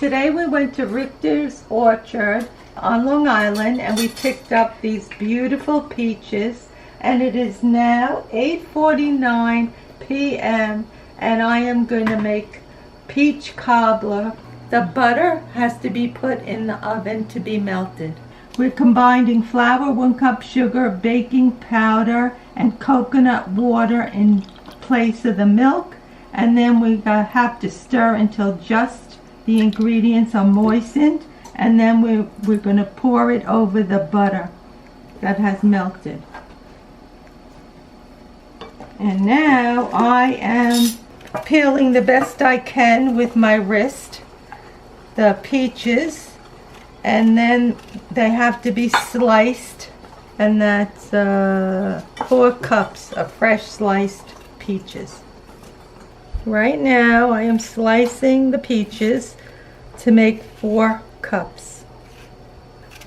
Today we went to Richter's Orchard on Long Island and we picked up these beautiful peaches, and it is now 8:49 p.m. and I am going to make peach cobbler. The butter has to be put in the oven to be melted. We're combining flour, 1 cup sugar, baking powder, and coconut water in place of the milk, and then we have to stir until just the ingredients are moistened, and then we're going to pour it over the butter that has melted. And now I am peeling the best I can with my wrist the peaches, and then they have to be sliced, and that's 4 cups of fresh sliced peaches. Right now I am slicing the peaches to make 4 cups.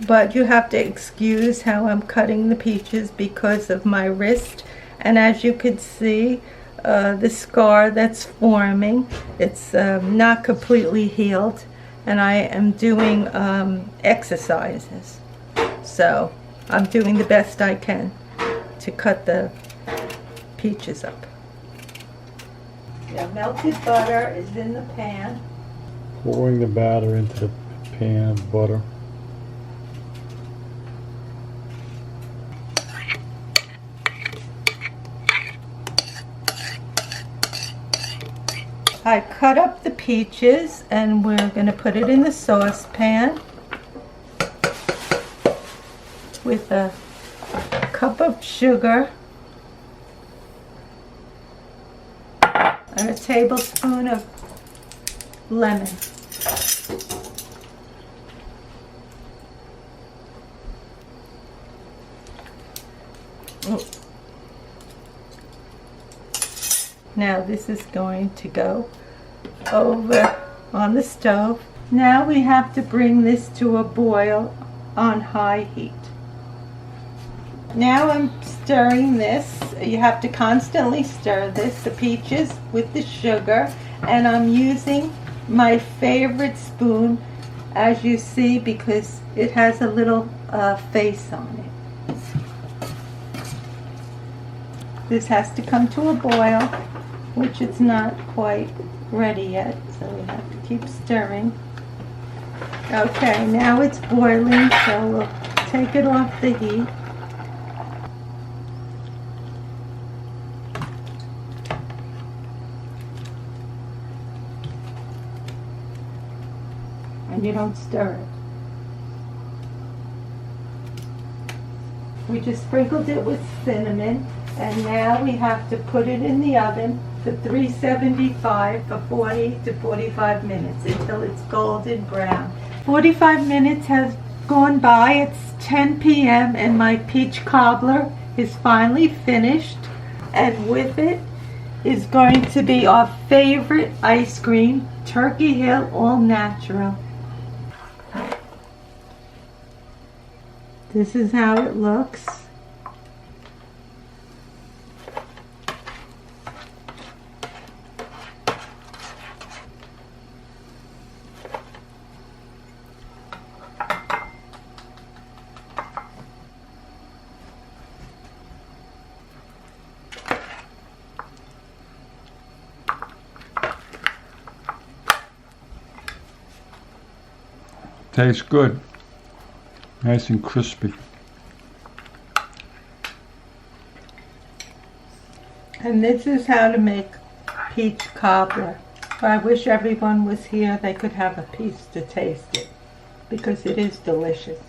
But you have to excuse how I'm cutting the peaches because of my wrist. And as you can see, the scar that's forming, it's not completely healed. And I am doing exercises. So I'm doing the best I can to cut the peaches up. The melted butter is in the pan. Pouring the batter into the pan of butter. I cut up the peaches and we're going to put it in the saucepan with a cup of sugar and a tablespoon of lemon. Now this is going to go over on the stove. Now we have to bring this to a boil on high heat. Now I'm stirring this. You have to constantly stir this, the peaches with the sugar, and I'm using my favorite spoon, as you see, because it has a little face on it. This has to come to a boil, which it's not quite ready yet, so we have to keep stirring. Okay, now it's boiling, so we'll take it off the heat. And you don't stir it. We just sprinkled it with cinnamon, and now we have to put it in the oven for 375 for 40 to 45 minutes until it's golden brown. 45 minutes has gone by. It's 10 p.m. and my peach cobbler is finally finished, and with it is going to be our favorite ice cream, Turkey Hill All Natural. This is how it looks. Tastes good. Nice and crispy. And this is how to make peach cobbler. I wish everyone was here. They could have a piece to taste it, because it is delicious.